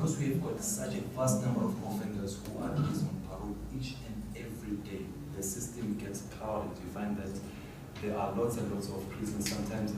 because we have got such a vast number of offenders who are released on parole each and every day, the system gets crowded. You find that there are lots and lots of prisons, sometimes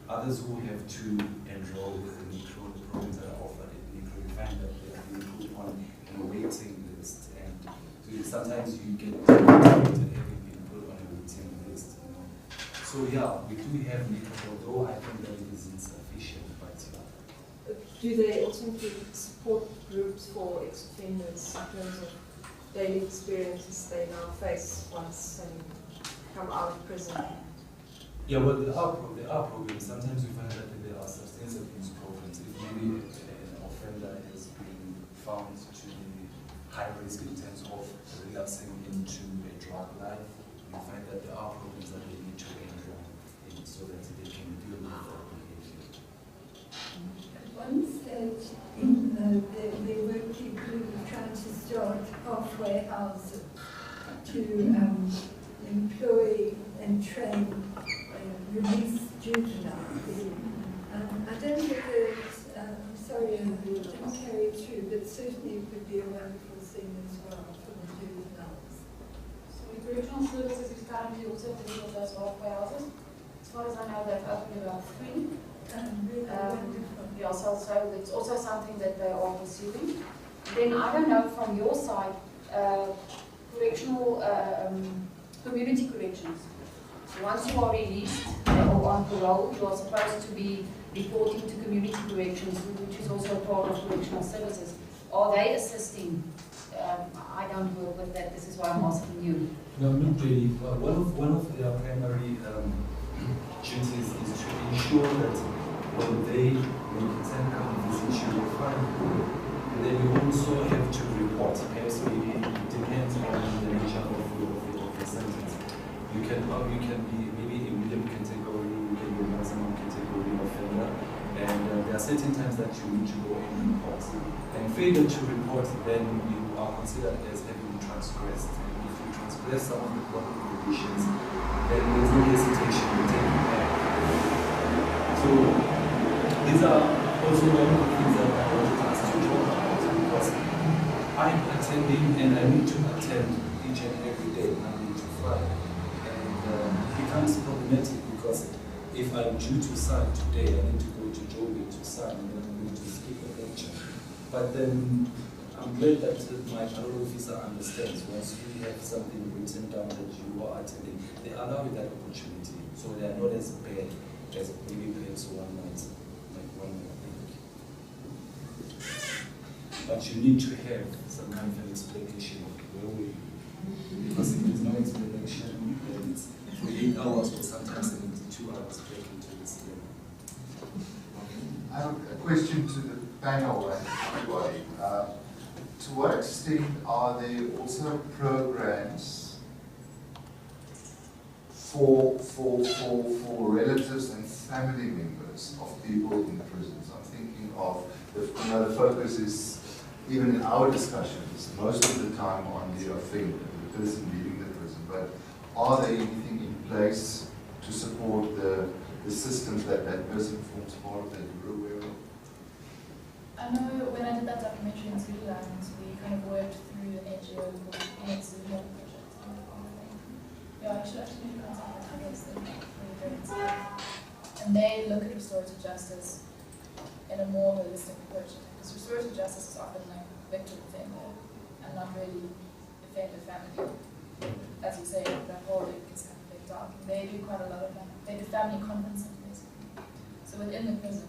others who have to enroll with the NICRO programs that are offered at NICRO. You find that they are being put on a waiting list, and so sometimes you get having been put on a waiting list. You know. So yeah, we do have NICRO, although I think that it is insufficient. But do they also include support groups for ex-offenders in terms of daily experiences they now face once they come out of prison? Yeah, well, there are programs. Sometimes we find that there are substance abuse programs. If maybe an offender has been found to be high risk in terms of relapsing into a drug life, we find that there are programs that they need to enroll in so that they can deal with that behavior. At one stage, there were people who were trying to start halfway houses to employ and train release juveniles. I don't know if I'm sorry, I didn't carry it through, but certainly it would be a wonderful thing as well for the juveniles. So the Correctional Services is currently also dealing with those halfway houses. As far as I know, they've opened about 3. Really wonderful. Yeah, so it's also something that they are pursuing. Then I don't know from your side, correctional community corrections. So once you are released or on parole, you are supposed to be reporting to community corrections, which is also a part of Correctional Services. Are they assisting? I don't work with that. This is why I'm asking you. No, not really. One of their primary duties is to ensure that when consent come and visit you, they find you. And then you also have to report. So it depends on the nature of your sentence. You can be maybe a medium category, you can be a maximum category offender, and there are certain times that you need to go and report. And failure to report, then you are considered as having transgressed. And if you transgress some of the proper conditions, then there's no hesitation to take it back. So these are also one of the things that I wanted us to talk about, because I'm attending and I need to attend each and every day, Monday to Friday. It becomes problematic because if I'm due to sign today, I need to go to Joburg to sign, and then I'm going to skip a lecture. But then I'm glad that my parole officer understands once you have something written down that you are attending, they allow you that opportunity. So they are not as bad as maybe perhaps one might think. But you need to have some kind of an explanation of where we are. Because if there's no explanation, then it's 8 hours or sometimes 72 hours back into this thing. I have a question to the panel and everybody. To what extent are there also programs for relatives and family members of people in prisons? I'm thinking of, the focus is, even in our discussions, most of the time on the offender, the person leaving the prison, but are there anything in place to support the systems that that person forms part of that you're aware of? I know when I did that documentary in Zululand, we kind of worked through an NGO called Wits Justice Project. Yeah, I should actually contact them. I guess they're really great. And they look at restorative justice in a more holistic approach. Because restorative justice is often like victim-offender and not really offender-family. As you say, that whole link is kind of big dark. And they do quite a lot of that. They do family conferencing, basically. So within the prison,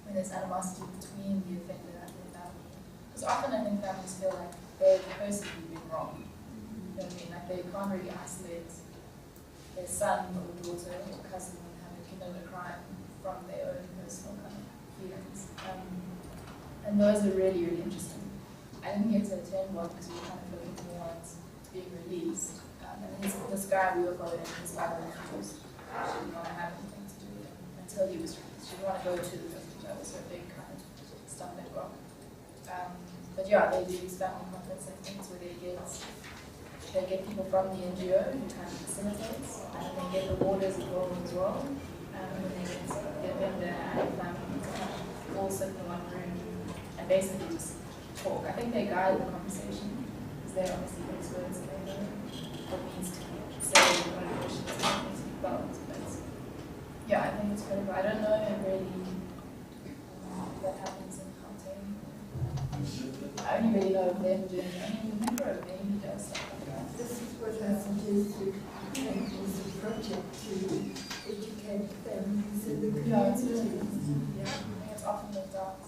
when there's animosity between the offender and the family. Because often I think families feel like they've personally been wrong. You know what I mean? Like they can't really isolate their son or daughter or cousin having committed a crime from their own personal kind of feelings. And those are really, really interesting. I didn't get to attend one because we were kind of looking more at being released. And this guy we were following, his father refused. She didn't want to have anything to do with him until he was released. She didn't want to go to the prison. That was a big kind of stumbling block. But yeah, they do these family conference things where they get people from the NGO who kind of facilitates, and then they get the warders involved as well. And then they get the offender and the family to kind of all sit in one room and basically just talk. I think they guide the conversation because they're obviously those words and they know what needs to be said and what emotions needs to be felt. But yeah, I think it's critical. I don't know really what happens in Gauteng. I only really know of them doing it. I mean, remember a baby does stuff like that. This is what I suggested as a project to educate families in the community. Yeah, I think it's often left out.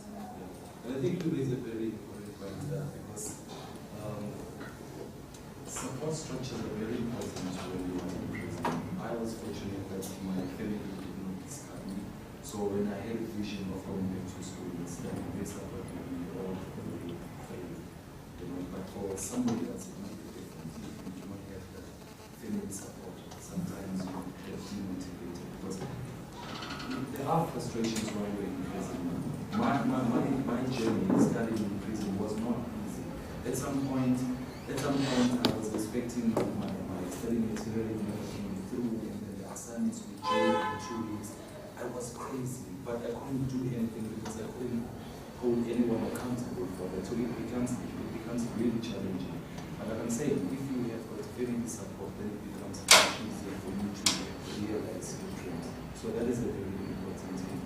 And I think you raise a very important point there because support structures are very important when you are in prison. I was fortunate that my family did not discard me. So when I had a vision of going back to school, it's like they supported me all the way through. You know, but for somebody else it might be different. If you do not have that family support, sometimes you get demotivated because there are frustrations while we're in prison. My journey starting in prison was not easy. At some point I was expecting my study material never came through, and then the assignments would fail in 2 weeks. I was crazy, but I couldn't do anything because I couldn't hold anyone accountable for that. So it becomes really challenging. But like I'm saying, if you have got family support, then it becomes much easier for you to realize your dreams. So that is a very important thing.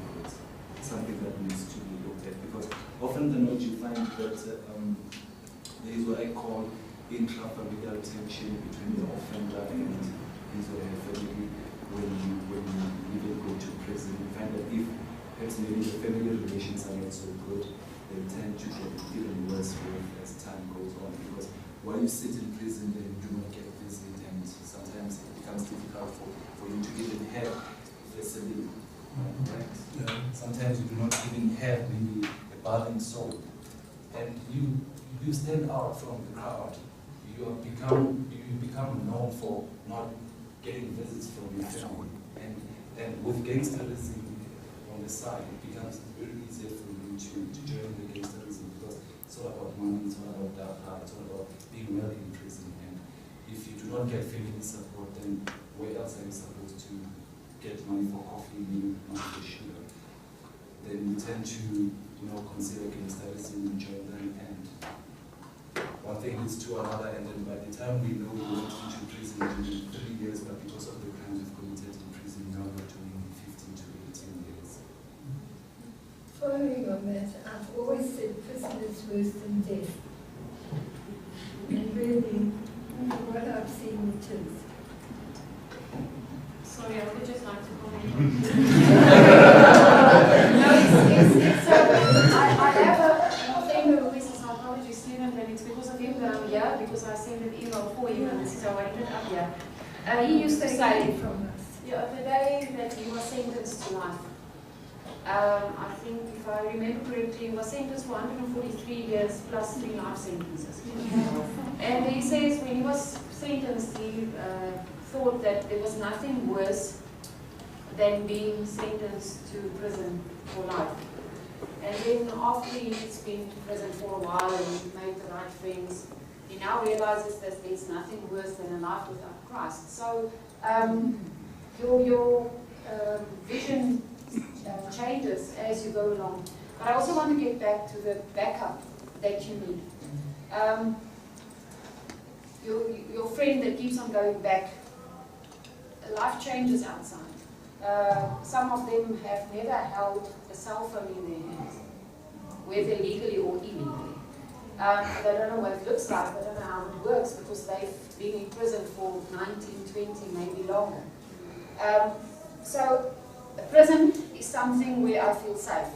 It's something that needs to be looked at because often the note you find that there is what I call intrafamilial tension between the offender and his or her family. When you even go to prison, you find that if perhaps maybe the family relations are not so good, they tend to get even worse as time goes on. Because while you sit in prison, then you do not get visit, and sometimes it becomes difficult for you to even have facility. Right? Sometimes you do not even have maybe a burdened soul, and you stand out from the crowd. You become known for not getting visits from your family, and with gangsterism on the side, it becomes very easier for you to join the gangsterism because it's all about money, it's all about data, it's all about being well in prison. And if you do not get family support, then where else are you supposed to get money for coffee, money for sugar? Then you tend to consider gangsterism and join them, and one thing leads to another, and then by the time we know we went into prison in 3 years, but because of the crimes we've committed in prison, now we're doing 15 to 18 years. Following on that, I've always said prison is worse than death. And really, from what I've seen, it is. Sorry, I would just like to comment. No, I have a thing who is a psychology student, and it's because of him that I'm here, because I sent an email for him, and so I ended up here. He used to say, from us. yeah, the day that he was sentenced to life, I think if I remember correctly, he was sentenced to 143 years plus 3 life sentences. And he says when he was sentenced, he thought that there was nothing worse than being sentenced to prison for life. And then after he's been to prison for a while and he's made the right friends, he now realizes that there's nothing worse than a life without Christ. So your vision changes as you go along. But I also want to get back to the backup that you need. Your friend that keeps on going back, life changes outside. Some of them have never held a cell phone in their hands, whether legally or illegally. They don't know what it looks like, they don't know how it works because they've been in prison for 19, 20, maybe longer. So prison is something where I feel safe.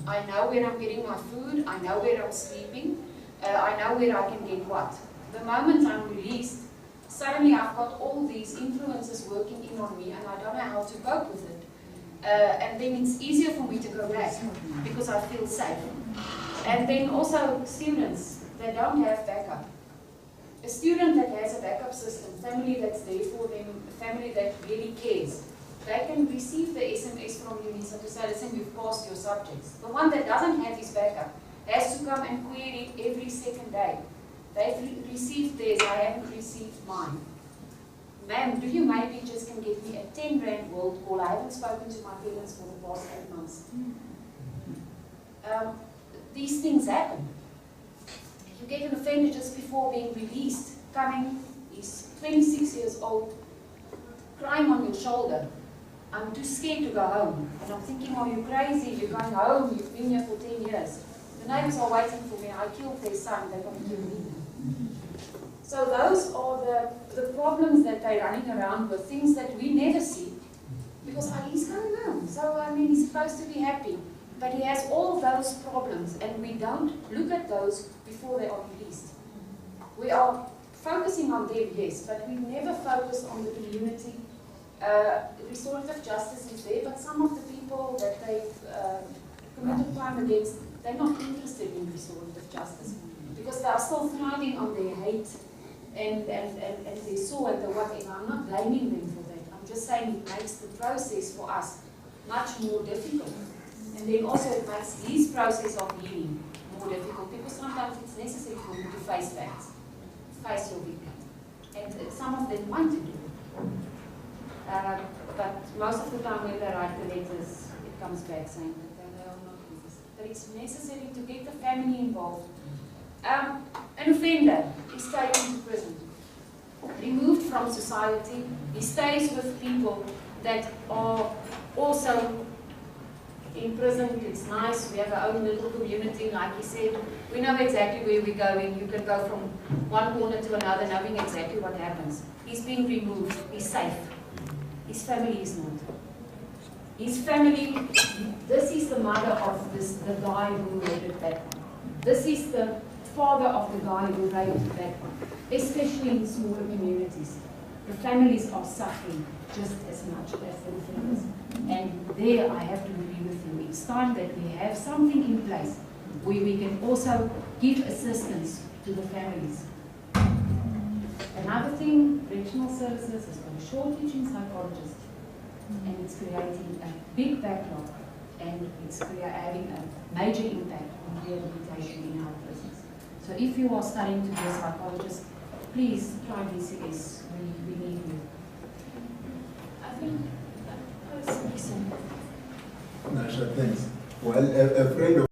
I know where I'm getting my food, I know where I'm sleeping, I know where I can get what. The moment I'm released, suddenly I've got all these influences working in on me and I don't know how to cope with it. And then it's easier for me to go back because I feel safe. And then also students that don't have backup. A student that has a backup system, family that's there for them, a family that really cares, they can receive the SMS from Unisa to say, listen, you've passed your subjects. The one that doesn't have his backup has to come and query every second day. They've received theirs, I haven't received mine. Ma'am, do you maybe just can get me a 10 Rand Walt call? I haven't spoken to my parents for the past 8 months. these things happen. You get an offender just before being released, coming, he's 26 years old, crying on your shoulder. I'm too scared to go home. And I'm thinking, are you crazy? You're going home, you've been here for 10 years. The neighbors are waiting for me. I killed their son, they're going to kill me. So those are the problems that they're running around with, things that we never see. Because he's going home. So, I mean, he's supposed to be happy. But he has all those problems, and we don't look at those before they are released. We are focusing on them, yes, but we never focus on the community. Restorative justice is there, but some of the people that they've committed crime against, they're not interested in restorative justice because they are still thriving on their hate and their sore and the whatever. I'm not blaming them for that. I'm just saying it makes the process for us much more difficult. And then also it makes his process of healing more difficult because sometimes it's necessary for you to face facts, face your victim. And some of them want to do it. But most of the time when they write the letters, it comes back saying that they are not with us. But it's necessary to get the family involved. An offender is taken to prison, removed from society. He stays with people that are also in prison. It's nice, we have our own little community, like he said. We know exactly where we're going. You can go from one corner to another knowing exactly what happens. He's being removed, he's safe. His family is not. His family, this is the mother of the guy who raped that one. This is the father of the guy who raped that one. Especially in smaller communities. The families are suffering just as much as the offenders. And there I have to agree with you. It's time that we have something in place where we can also give assistance to the families. Another thing, Correctional Services has got a shortage in psychologists, and it's creating a big backlog, and it's having a major impact on rehabilitation in our prisons. So if you are studying to be a psychologist, please try VCS. We need you. I think that was Nasha, thanks. Well, a friend of